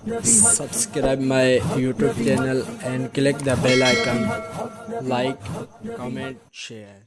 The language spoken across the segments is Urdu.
Subscribe my YouTube channel and click the bell icon. Like, comment, share.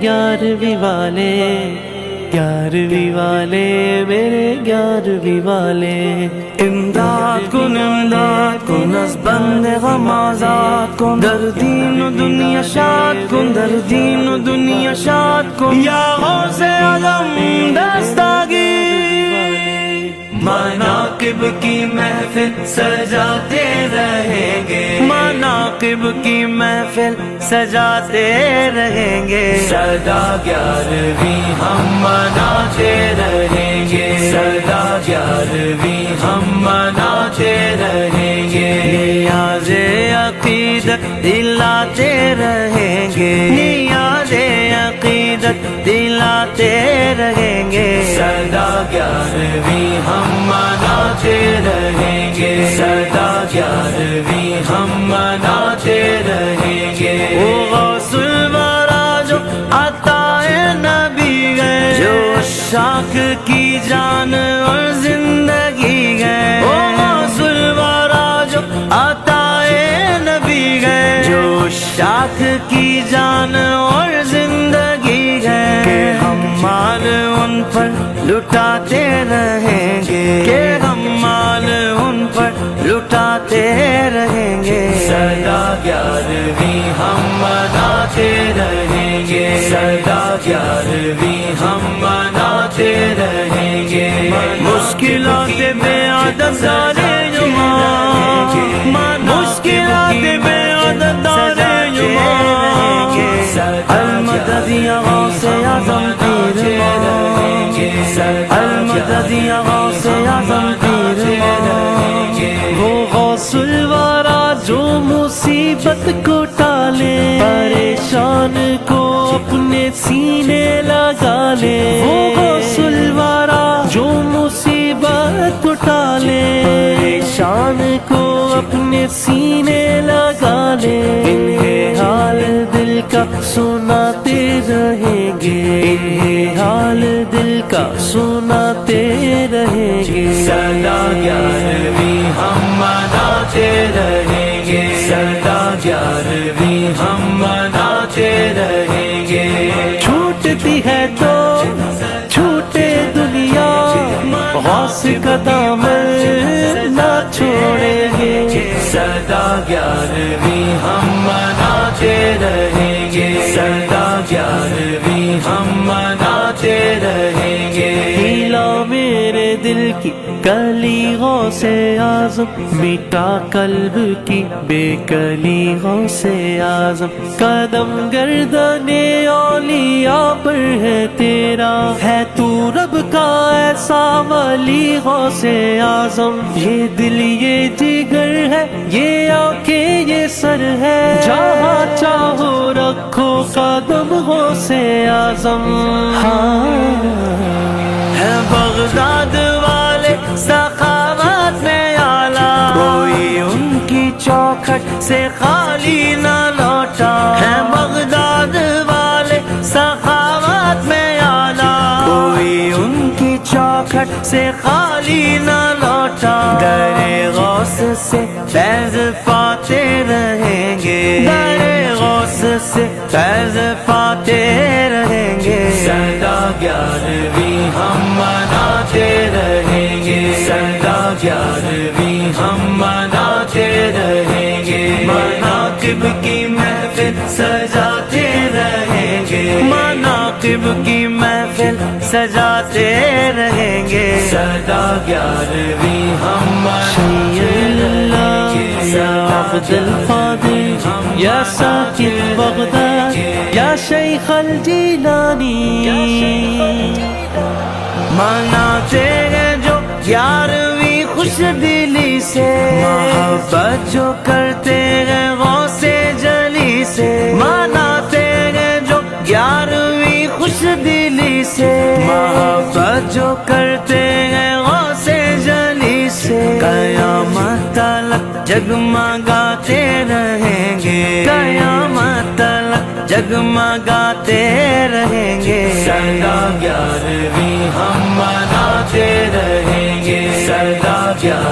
11ਵੀਂ والے 11ਵੀਂ والے میرے 11ਵੀਂ والے امداد کن نسبند غم آزاد کن در دین و دنیا شاد کن در دین و دنیا شاد کن یا غوث اعظم دستگیر مناقب کی محفل سجاتے رہیں گے مناقب کی محفل سجاتے رہیں گے سدا 11ویں ہم مناتے رہیں گے سدا 11ویں ہم مناتے رہیں گے نیاز عقیدت دلاتے رہیں گے نیاز عقیدت دلاتے رہیں گے سدا 11ویں ہم مناتے رہیں گے سدا 11ویں ہم مناتے رہیں گے او غوث الورا جو عطا نبی گئے جو شاک کی جان اور زندگی گئے او غوث الورا جو عطا نبی گئے جو شاک کی جان اور زندگی گئے کہ ہم مال ان پر لٹاتے رہیں گے کہ ہم مال ان پر لٹاتے رہیں گے سدا 11ویں ہم مناتے رہیں گے سدا 11ویں ہم مناتے رہیں گے مشکلات بے عدد دارے مشکلات بے عدد دارے المدد یا غوث اعظم پیر المدد یا غوث اعظم پیر وہ غوث الورا جو مصیبت کو ٹالے پریشان کو اپنے سینے لگا لے وہ غوث الورا جو مصیبت کو ٹالے پریشان کو اپنے سینے لگا لے انہیں حال دل کا سناتے رہیں گے انہیں حال دل کا سناتے رہیں گے سدا 11ویں ہم مناتے رہیں گے سدا 11ویں ہم مناتے رہیں گے چھوٹتی ہے تو چھوٹے دنیا غوث کا دامن نہ چھوڑیں گے سدا 11ویں ہم مناتے رہیں گے سدا 11ویں ہم مناتے رہیں گے ہیلا میرے دل کی کلی غوث اعظم میٹا قلب کی بے کلی غوث اعظم قدم گردن اولیاء پر ہے تیرا ہے تو رب کا ایسا ولی غوث اعظم یہ دل یہ جگر ہے یہ آنکھیں یہ سر ہے جہاں چاہو رکھو قدم غوث اعظم ہے بغداد والے سخاوت میں اعلیٰ کوئی ان کی چوکھٹ سے خالی نہ لوٹا ہے بغداد والے سخاوت میں اعلیٰ کوئی ان کی چوکھٹ سے خالی نہ لوٹا در غوث سے فیض پاتے رہیں گے در غوث سے فیض پاتے رہیں گے سدا 11ویں ہم مناتے رہیں گے سدا 11ویں ہم مناتے رہیں گے مناقب کی محفل سجاتے رہیں گے مناقب کی محفل سجاتے رہیں گے سدا 11ویں ہم مناتے رہیں گے یا عبد القادر یا ساکن بغداد یا شیخ الجیلانی مناتے ہیں جو 11ویں خوش دلی سے محبت جو کرتے ہیں غوث جلی سے مناتے ہیں جو 11ویں خوش دلی سے محبت جو کرتے ہیں غوث جلی سے قیامت تلک جگمگاتے رہیں گے قیامت تلک جگمگاتے رہیں گے سدا 11ویں ہم مناتے رہیں